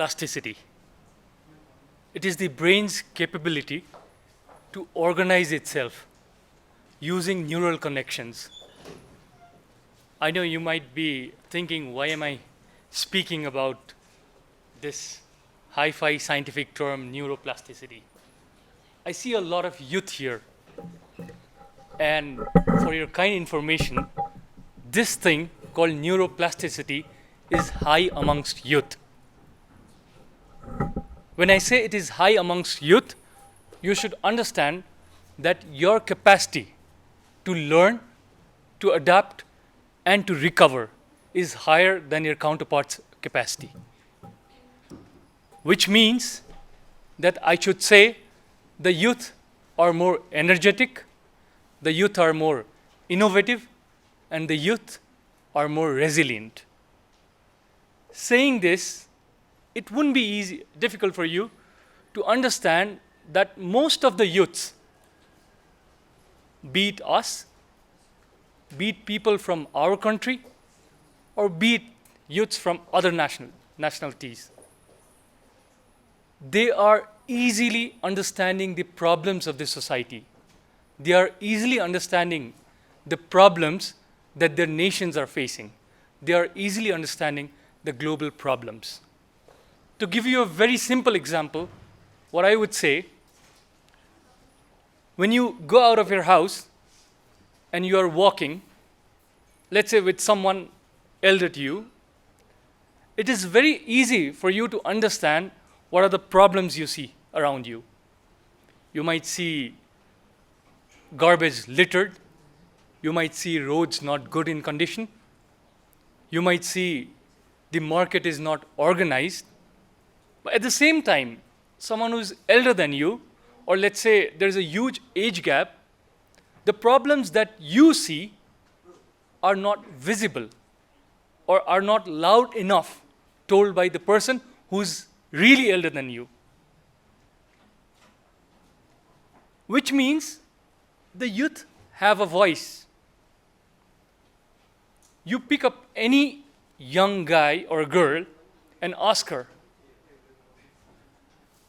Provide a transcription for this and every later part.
neuroplasticity. It is the brain's capability to organize itself using neural connections. I know you might be thinking, why am I speaking about this hi-fi scientific term, neuroplasticity? I see a lot of youth here. And for your kind information, this thing called neuroplasticity is high amongst youth. When I say it is high amongst youth, you should understand that your capacity to learn, to adapt, and to recover is higher than your counterpart's capacity. Which means that I should say the youth are more energetic, the youth are more innovative, and the youth are more resilient. Saying this, it wouldn't be difficult for you to understand that most of the youths, be it us, be it people from our country, or be it youths from other nationalities, they are easily understanding the problems of the society. They are easily understanding the problems that their nations are facing. They are easily understanding the global problems. To give you a very simple example, what I would say, when you go out of your house and you are walking, let's say with someone elder to you, it is very easy for you to understand what are the problems you see around you. You might see garbage littered. You might see roads not good in condition. You might see the market is not organized. But at the same time, someone who's elder than you, or let's say there's a huge age gap, the problems that you see are not visible or are not loud enough told by the person who's really elder than you. Which means the youth have a voice. You pick up any young guy or girl and ask her,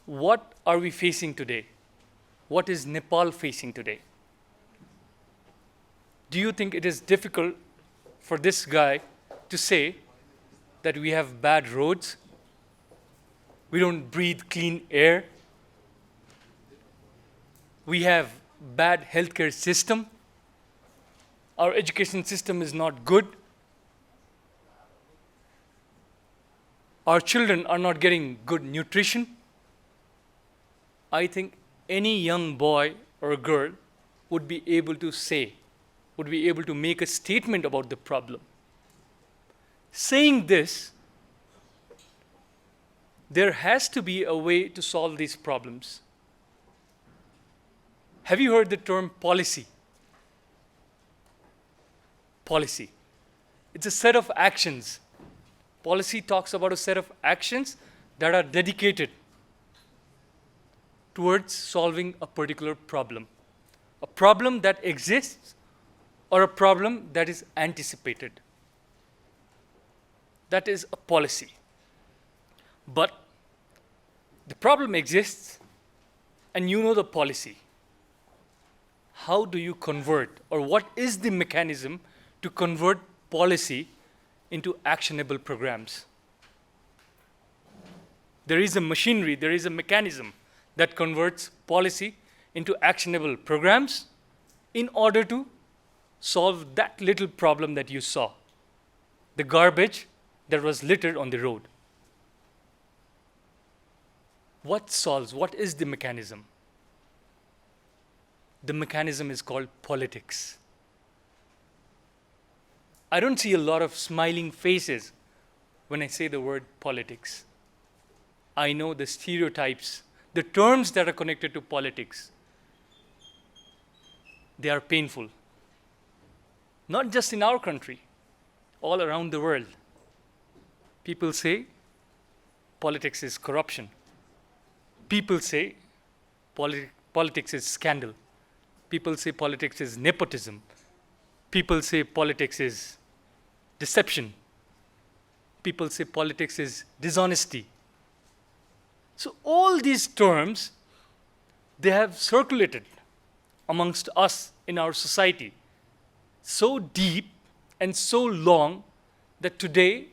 what are we facing today? What is Nepal facing today? Do you think it is difficult for this guy to say that we have bad roads, we don't breathe clean air, we have bad healthcare system, our education system is not good, our children are not getting good nutrition? I think any young boy or girl would be able to say, would be able to make a statement about the problem. Saying this, there has to be a way to solve these problems. Have you heard the term policy? Policy. It's a set of actions. Policy talks about a set of actions that are dedicated towards solving a particular problem. A problem that exists or a problem that is anticipated. That is a policy. But the problem exists and you know the policy. How do you convert, or what is the mechanism to convert policy into actionable programs? There is a machinery, there is a mechanism that converts policy into actionable programs in order to solve that little problem that you saw, the garbage that was littered on the road. What solves? What is the mechanism? The mechanism is called politics. I don't see a lot of smiling faces when I say the word politics. I know the stereotypes, the terms that are connected to politics. They are painful. Not just in our country, all around the world. People say politics is corruption. People say politics is scandal. People say politics is nepotism. People say politics is deception. People say politics is dishonesty. So all these terms, they have circulated amongst us in our society so deep and so long that today,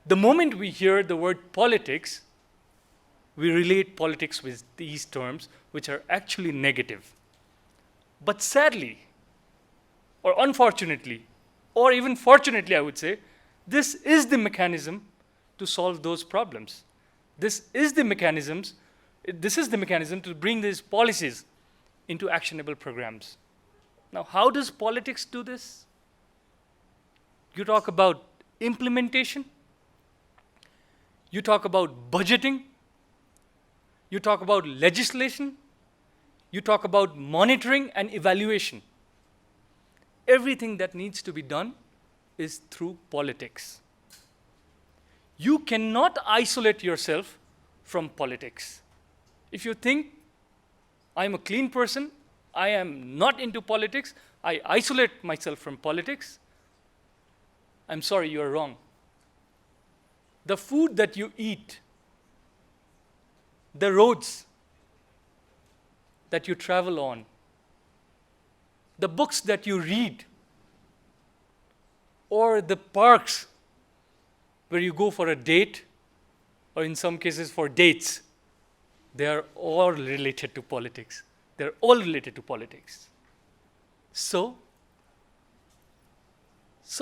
the moment we hear the word politics, we relate politics with these terms, which are actually negative. But sadly, or unfortunately, or even fortunately, I would say, this is the mechanism to solve those problems. This is the mechanism to bring these policies into actionable programs. Now, how does politics do this? You talk about implementation, you talk about budgeting, you talk about legislation, you talk about monitoring and evaluation. Everything that needs to be done is through politics. You cannot isolate yourself from politics. If you think, I'm a clean person, I am not into politics, I isolate myself from politics, I'm sorry, you're wrong. The food that you eat, the roads that you travel on, the books that you read, or the parks where you go for a date, or in some cases for dates, they are all related to politics. They're all related to politics. So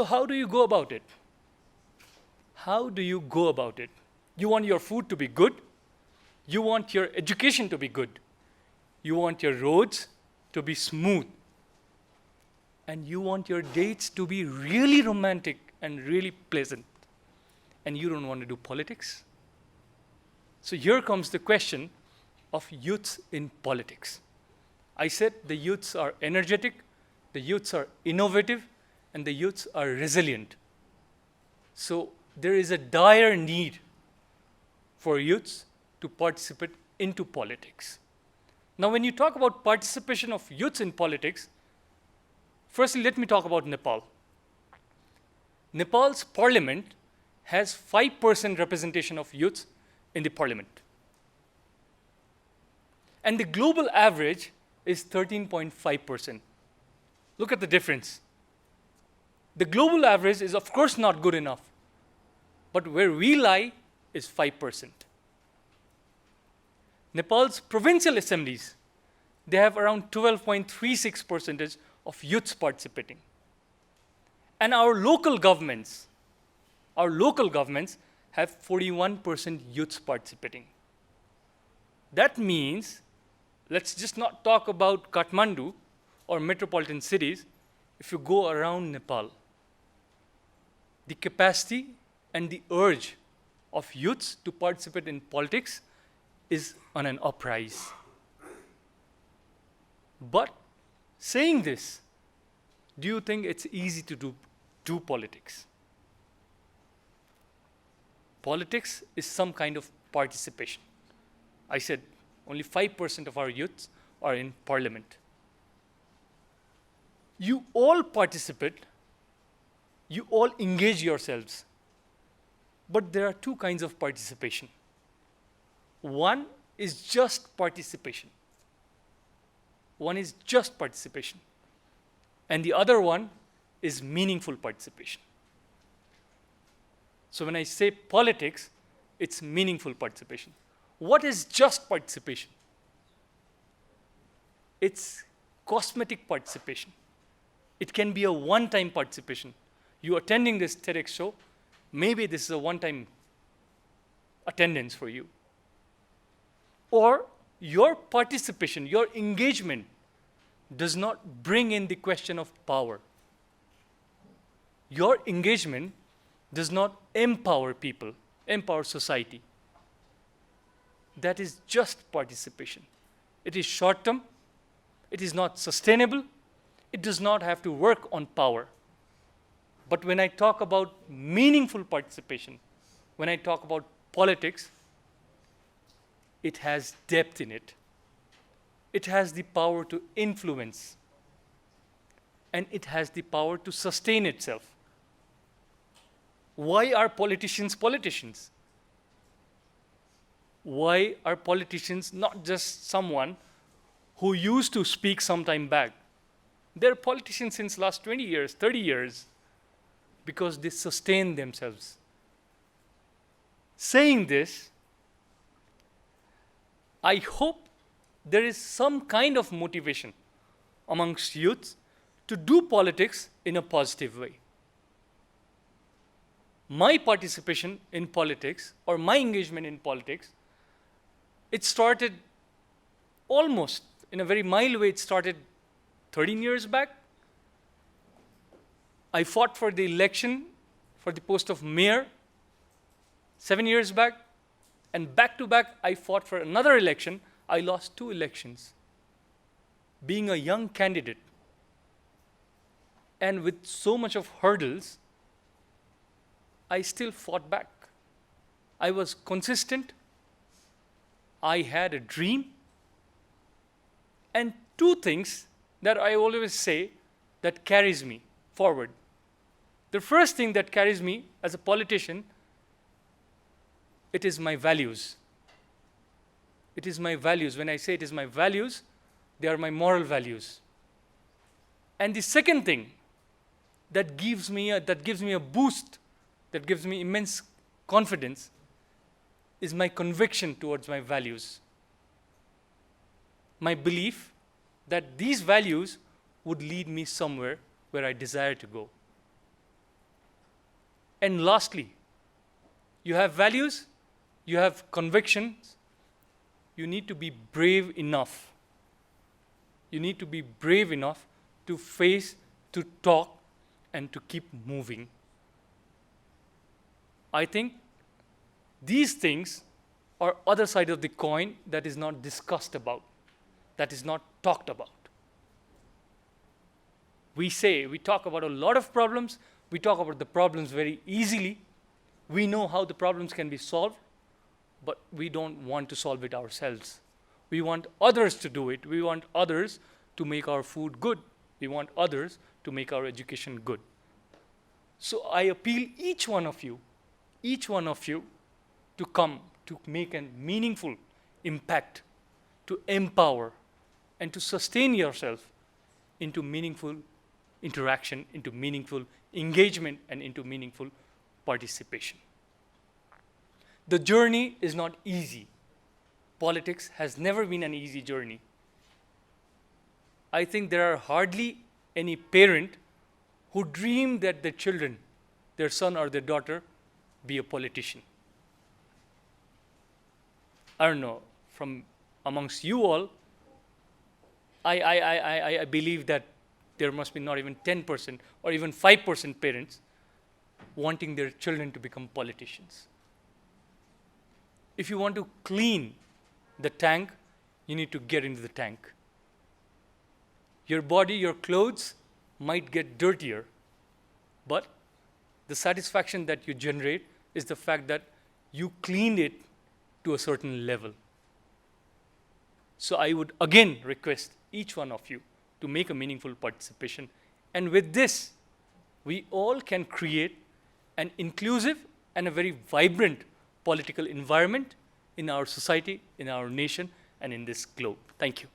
how do you go about it? How do you go about it? You want your food to be good. You want your education to be good. You want your roads to be smooth. And you want your dates to be really romantic and really pleasant. And you don't want to do politics. So here comes the question of youths in politics. I said the youths are energetic, the youths are innovative, and the youths are resilient. So there is a dire need for youths to participate into politics. Now, when you talk about participation of youths in politics, firstly, let me talk about Nepal. Nepal's parliament has 5% representation of youths in the parliament. And the global average is 13.5%. Look at the difference. The global average is, of course, not good enough. But where we lie is 5%. Nepal's provincial assemblies, they have around 12.36% of youths participating. And our local governments have 41% youths participating. That means, let's just not talk about Kathmandu or metropolitan cities. If you go around Nepal, the capacity and the urge of youths to participate in politics is on an uprise. But saying this, do you think it's easy to do politics? Politics is some kind of participation. I said only 5% of our youths are in parliament. You all participate, you all engage yourselves. But there are two kinds of participation. One is just participation. And the other one is meaningful participation. So when I say politics, it's meaningful participation. What is just participation? It's cosmetic participation. It can be a one-time participation. You attending this TEDx show, maybe this is a one-time attendance for you. Or your participation, your engagement does not bring in the question of power. Your engagement does not empower people, empower society. That is just participation. It is short-term, it is not sustainable, it does not have to work on power. But when I talk about meaningful participation, when I talk about politics, it has depth in it. It has the power to influence. And it has the power to sustain itself. Why are politicians politicians? why are politicians not just someone who used to speak some time back? They're politicians since last 20 years, 30 years, because they sustain themselves. Saying this, I hope there is some kind of motivation amongst youths to do politics in a positive way. My participation in politics, or my engagement in politics, it started almost, in a very mild way, it started 13 years back. I fought for the election for the post of mayor 7 years back, and back to back, I fought for another election. I lost 2 elections. Being a young candidate, and with so much of hurdles, I still fought back. I was consistent. I had a dream. And 2 things that I always say that carries me forward. The first thing that carries me as a politician, it is my values. It is my values. When I say it is my values, they are my moral values. And the second thing that gives me a boost, that gives me immense confidence, is my conviction towards my values. My belief that these values would lead me somewhere where I desire to go. And lastly, you have values, you have convictions, you need to be brave enough. You need to be brave enough to face, to talk, and to keep moving. I think these things are other side of the coin that is not discussed about, that is not talked about. We talk about a lot of problems, we talk about the problems very easily, we know how the problems can be solved, but we don't want to solve it ourselves. We want others to do it. We want others to make our food good. We want others to make our education good. So I appeal each one of you to come, to make a meaningful impact, to empower, and to sustain yourself into meaningful interaction, into meaningful engagement, and into meaningful participation. The journey is not easy. Politics has never been an easy journey. I think there are hardly any parent who dream that their children, their son or their daughter, be a politician. I don't know, from amongst you all, I believe that there must be not even 10% or even 5% parents wanting their children to become politicians. If you want to clean the tank, you need to get into the tank. Your body, your clothes might get dirtier, but the satisfaction that you generate is the fact that you cleaned it to a certain level. So I would again request each one of you to make a meaningful participation. And with this, we all can create an inclusive and a very vibrant political environment in our society, in our nation, and in this globe. Thank you.